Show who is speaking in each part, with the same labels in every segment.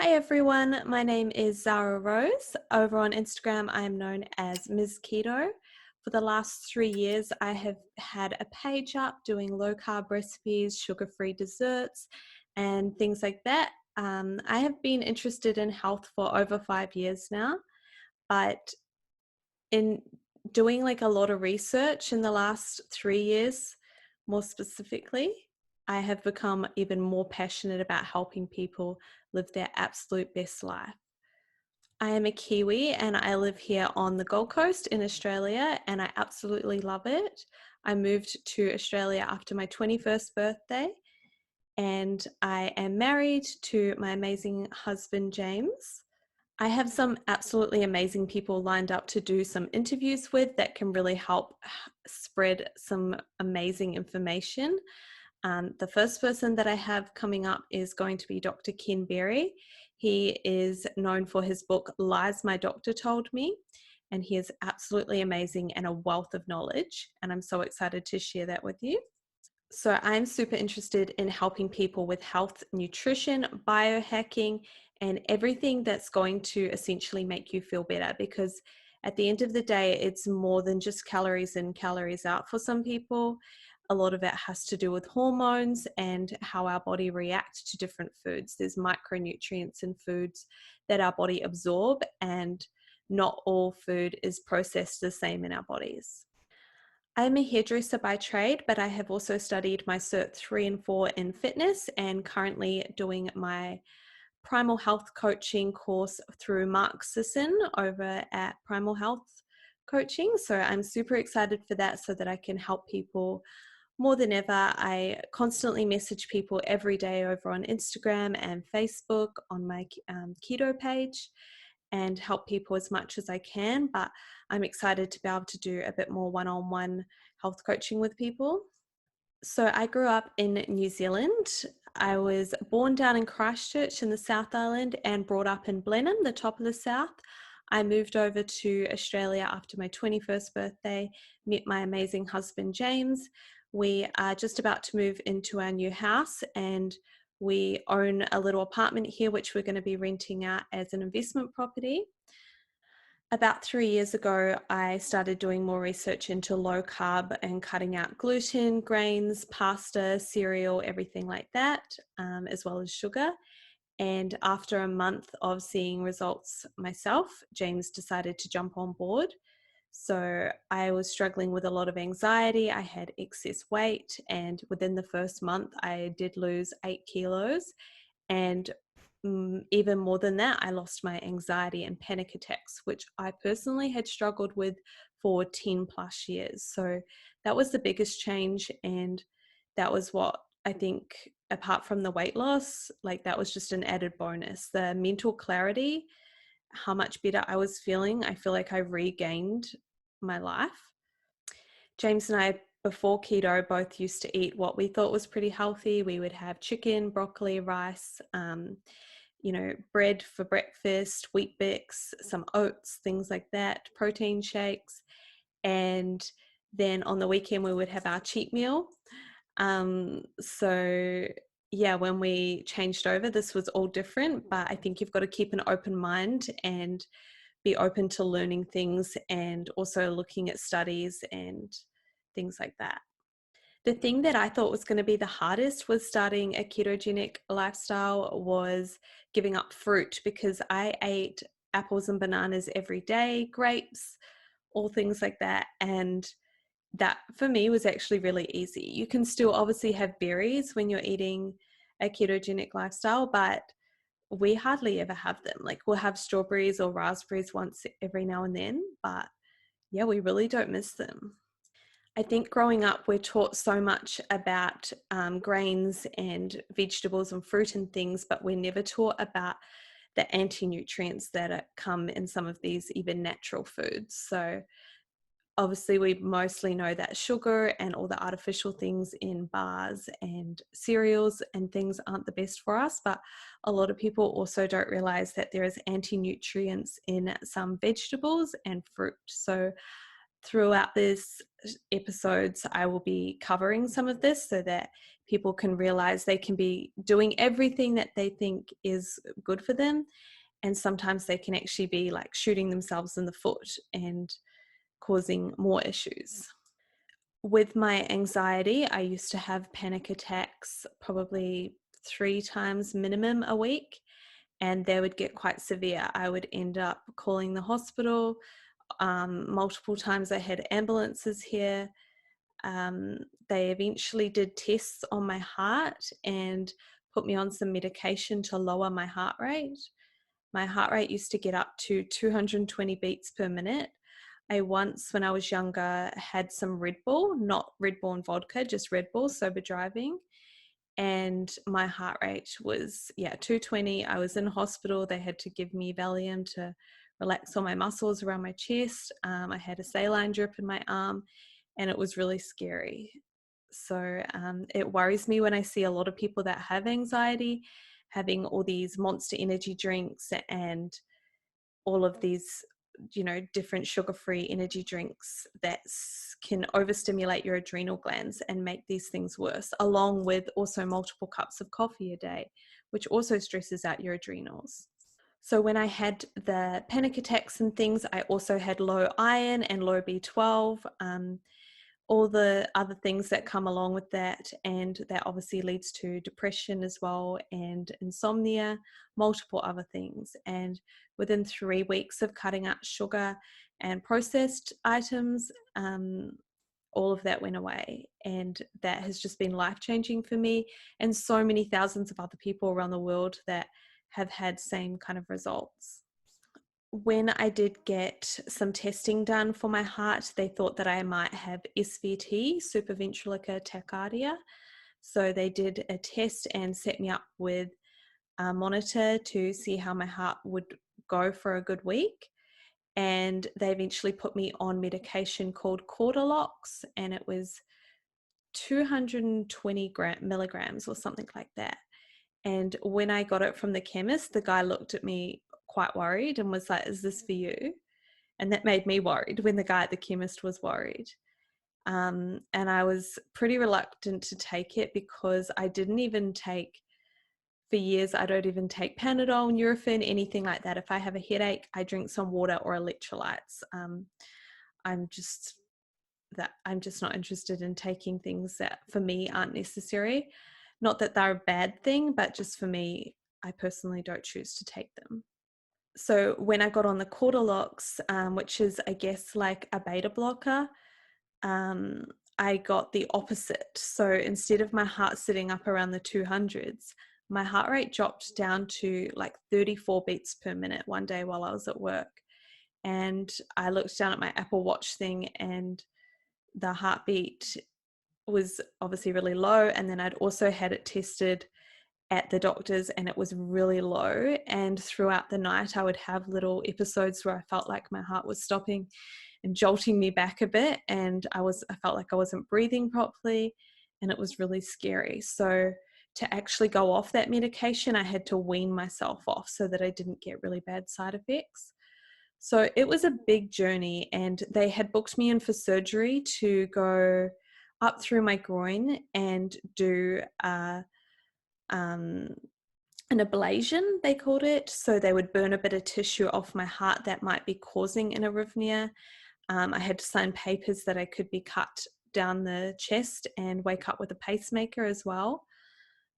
Speaker 1: Hi everyone, my name is Zarah Rose. Over on Instagram, I am known as Ms. Keto. For the last 3 years, I have had a page up doing low carb recipes, sugar-free desserts, and things like that. I have been interested in health for over 5 years now, but in doing like a lot of research in the last 3 years, more specifically, I have become even more passionate about helping people live their absolute best life. I am a Kiwi and I live here on the Gold Coast in Australia, and I absolutely love it. I moved to Australia after my 21st birthday, and I am married to my amazing husband, James. I have some absolutely amazing people lined up to do some interviews with that can really help spread some amazing information. The first person that I have coming up is going to be Dr. Ken Berry. He is known for his book, Lies My Doctor Told Me, and he is absolutely amazing and a wealth of knowledge, and I'm so excited to share that with you. So I'm super interested in helping people with health, nutrition, biohacking, and everything that's going to essentially make you feel better, because at the end of the day, it's more than just calories in, calories out for some people. A lot of it has to do with hormones and how our body reacts to different foods. There's micronutrients in foods that our body absorb, and not all food is processed the same in our bodies. I'm a hairdresser by trade, but I have also studied my Cert 3 and 4 in fitness, and currently doing my Primal Health coaching course through Mark Sisson over at Primal Health Coaching. So I'm super excited for that so that I can help people more than ever. I constantly message people every day over on Instagram and Facebook on my keto page, and help people as much as I can, but I'm excited to be able to do a bit more one-on-one health coaching with people. So I grew up in New Zealand. I was born down in Christchurch in the South Island and brought up in Blenheim, the top of the South. I moved over to Australia after my 21st birthday, met my amazing husband, James. We are just about to move into our new house, and we own a little apartment here, which we're going to be renting out as an investment property. About 3 years ago, I started doing more research into low carb and cutting out gluten, grains, pasta, cereal, everything like that, as well as sugar. And after a month of seeing results myself, James decided to jump on board. So I was struggling with a lot of anxiety. I had excess weight, and within the first month, I did lose 8 kilos. And even more than that, I lost my anxiety and panic attacks, which I personally had struggled with for 10 plus years. So that was the biggest change. And that was what I think, apart from the weight loss, like that was just an added bonus. The mental clarity, how much better I was feeling. I feel like I regained my life. James and I, before keto, both used to eat what we thought was pretty healthy. We would have chicken, broccoli, rice, bread for breakfast, Wheat Bix, some oats, things like that, protein shakes. And then on the weekend, we would have our cheat meal. So yeah, when we changed over, this was all different, but I think you've got to keep an open mind and be open to learning things, and also looking at studies and things like that. The thing that I thought was going to be the hardest was starting a ketogenic lifestyle was giving up fruit, because I ate apples and bananas every day, grapes, all things like that. And that for me was actually really easy. You can still obviously have berries when you're eating a ketogenic lifestyle, but we hardly ever have them. Like we'll have strawberries or raspberries once every now and then, but yeah, we really don't miss them. I think growing up, we're taught so much about grains and vegetables and fruit and things, but we're never taught about the anti-nutrients that come in some of these even natural foods. So obviously we mostly know that sugar and all the artificial things in bars and cereals and things aren't the best for us, but a lot of people also don't realize that there is anti-nutrients in some vegetables and fruit. So throughout this episodes, I will be covering some of this so that people can realize they can be doing everything that they think is good for them. And sometimes they can actually be like shooting themselves in the foot and causing more issues. With my anxiety, I used to have panic attacks probably 3 times minimum a week, and they would get quite severe. I would end up calling the hospital. Multiple times I had ambulances here. They eventually did tests on my heart and put me on some medication to lower my heart rate. My heart rate used to get up to 220 beats per minute. I once, when I was younger, had some Red Bull, not Red Bull and vodka, just Red Bull, sober driving. And my heart rate was, 220. I was in hospital. They had to give me Valium to relax all my muscles around my chest. I had a saline drip in my arm, and it was really scary. So it worries me when I see a lot of people that have anxiety having all these Monster energy drinks and all of these, different sugar-free energy drinks that can overstimulate your adrenal glands and make these things worse, along with also multiple cups of coffee a day, which also stresses out your adrenals. So when I had the panic attacks and things, I also had low iron and low B12, all the other things that come along with that. And that obviously leads to depression as well, and insomnia, multiple other things. And within 3 weeks of cutting out sugar and processed items, all of that went away. And that has just been life-changing for me and so many thousands of other people around the world that have had same kind of results. When I did get some testing done for my heart, they thought that I might have SVT, supraventricular tachycardia. So they did a test and set me up with a monitor to see how my heart would go for a good week. And they eventually put me on medication called Cortilox, and it was 220 milligrams or something like that. And when I got it from the chemist, the guy looked at me quite worried and was like, "Is this for you?" And that made me worried when the guy at the chemist was worried. And I was pretty reluctant to take it because I didn't even take, for years, I don't even take Panadol, Nurofen, anything like that. If I have a headache, I drink some water or electrolytes. I'm just not interested in taking things that for me aren't necessary. Not that they're a bad thing, but just for me, I personally don't choose to take them. So when I got on the Cortilox, which is, I guess, like a beta blocker, I got the opposite. So instead of my heart sitting up around the 200s, my heart rate dropped down to like 34 beats per minute one day while I was at work. And I looked down at my Apple Watch thing, and the heartbeat was obviously really low. And then I'd also had it tested at the doctor's, and it was really low. And throughout the night, I would have little episodes where I felt like my heart was stopping and jolting me back a bit. And I felt like I wasn't breathing properly, and it was really scary. So to actually go off that medication, I had to wean myself off so that I didn't get really bad side effects. So it was a big journey, and they had booked me in for surgery to go up through my groin and do an ablation, they called it. So they would burn a bit of tissue off my heart that might be causing an arrhythmia. I had to sign papers that I could be cut down the chest and wake up with a pacemaker as well.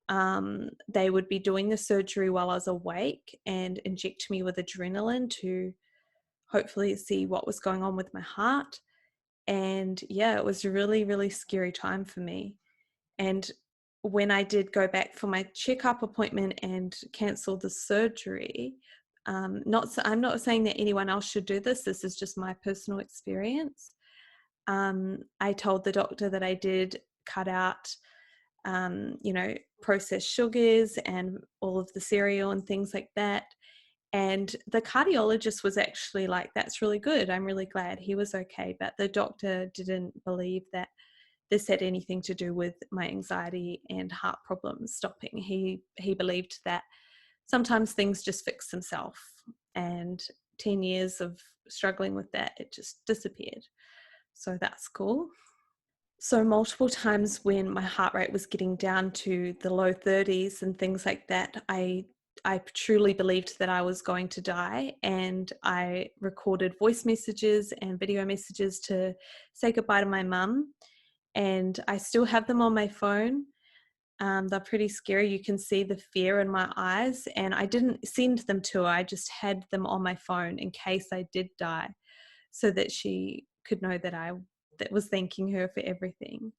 Speaker 1: They would be doing the surgery while I was awake and inject me with adrenaline to hopefully see what was going on with my heart. And yeah, it was a really, really scary time for me. And when I did go back for my checkup appointment and cancel the surgery, I'm not saying that anyone else should do this. This is just my personal experience. I told the doctor that I did cut out, processed sugars and all of the cereal and things like that. And the cardiologist was actually like, "That's really good. I'm really glad." He was okay. But the doctor didn't believe that this had anything to do with my anxiety and heart problems stopping. He believed that sometimes things just fix themselves, and 10 years of struggling with that, it just disappeared. So that's cool. So multiple times when my heart rate was getting down to the low 30s and things like that, I truly believed that I was going to die, and I recorded voice messages and video messages to say goodbye to my mum, and I still have them on my phone. They're pretty scary. You can see the fear in my eyes, and I didn't send them to her. I just had them on my phone in case I did die, so that she could know that I that was thanking her for everything.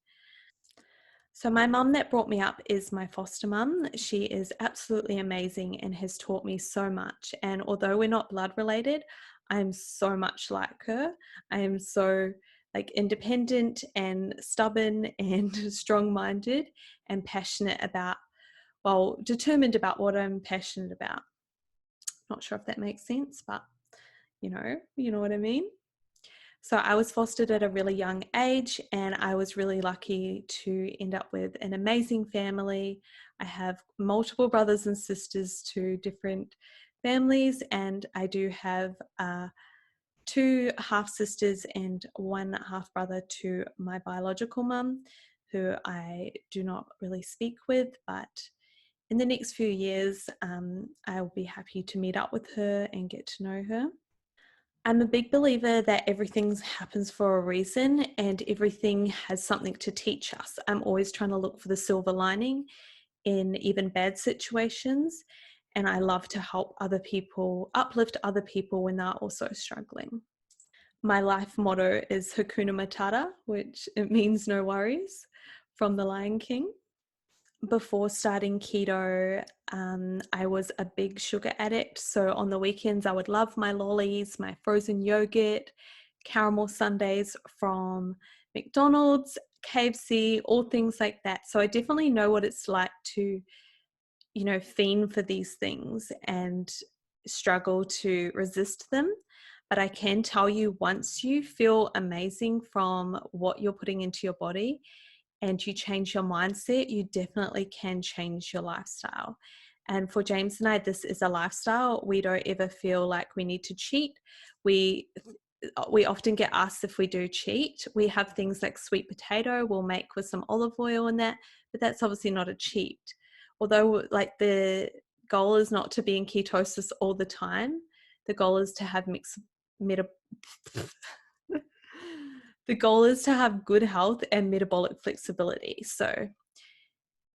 Speaker 1: So my mum that brought me up is my foster mum. She is absolutely amazing and has taught me so much. And although we're not blood related, I'm so much like her. I am so like independent and stubborn and strong-minded and passionate about, well, determined about what I'm passionate about. Not sure if that makes sense, but you know what I mean? So I was fostered at a really young age, and I was really lucky to end up with an amazing family. I have multiple brothers and sisters to different families, and I do have two half sisters and one half brother to my biological mum, who I do not really speak with, but in the next few years, I will be happy to meet up with her and get to know her. I'm a big believer that everything happens for a reason and everything has something to teach us. I'm always trying to look for the silver lining in even bad situations. And I love to help other people, uplift other people when they're also struggling. My life motto is Hakuna Matata, which it means no worries, from The Lion King. Before starting keto, I was a big sugar addict. So on the weekends, I would love my lollies, my frozen yogurt, caramel sundaes from McDonald's, KFC, all things like that. So I definitely know what it's like to, fiend for these things and struggle to resist them. But I can tell you, once you feel amazing from what you're putting into your body, and you change your mindset, you definitely can change your lifestyle. And for James and I, this is a lifestyle. We don't ever feel like we need to cheat. We often get asked if we do cheat. We have things like sweet potato we'll make with some olive oil and that, but that's obviously not a cheat. Although like the goal is not to be in ketosis all the time. The goal is to have the goal is to have good health and metabolic flexibility. So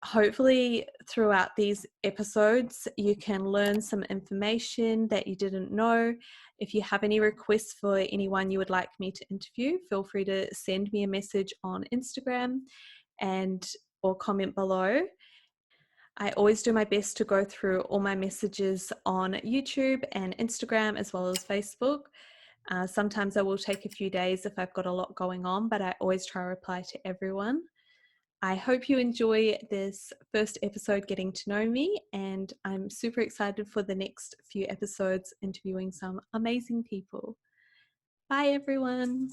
Speaker 1: hopefully throughout these episodes, you can learn some information that you didn't know. If you have any requests for anyone you would like me to interview, feel free to send me a message on Instagram or comment below. I always do my best to go through all my messages on YouTube and Instagram as well as Facebook. Sometimes I will take a few days if I've got a lot going on, but I always try to reply to everyone. I hope you enjoy this first episode getting to know me, and I'm super excited for the next few episodes interviewing some amazing people. Bye, everyone.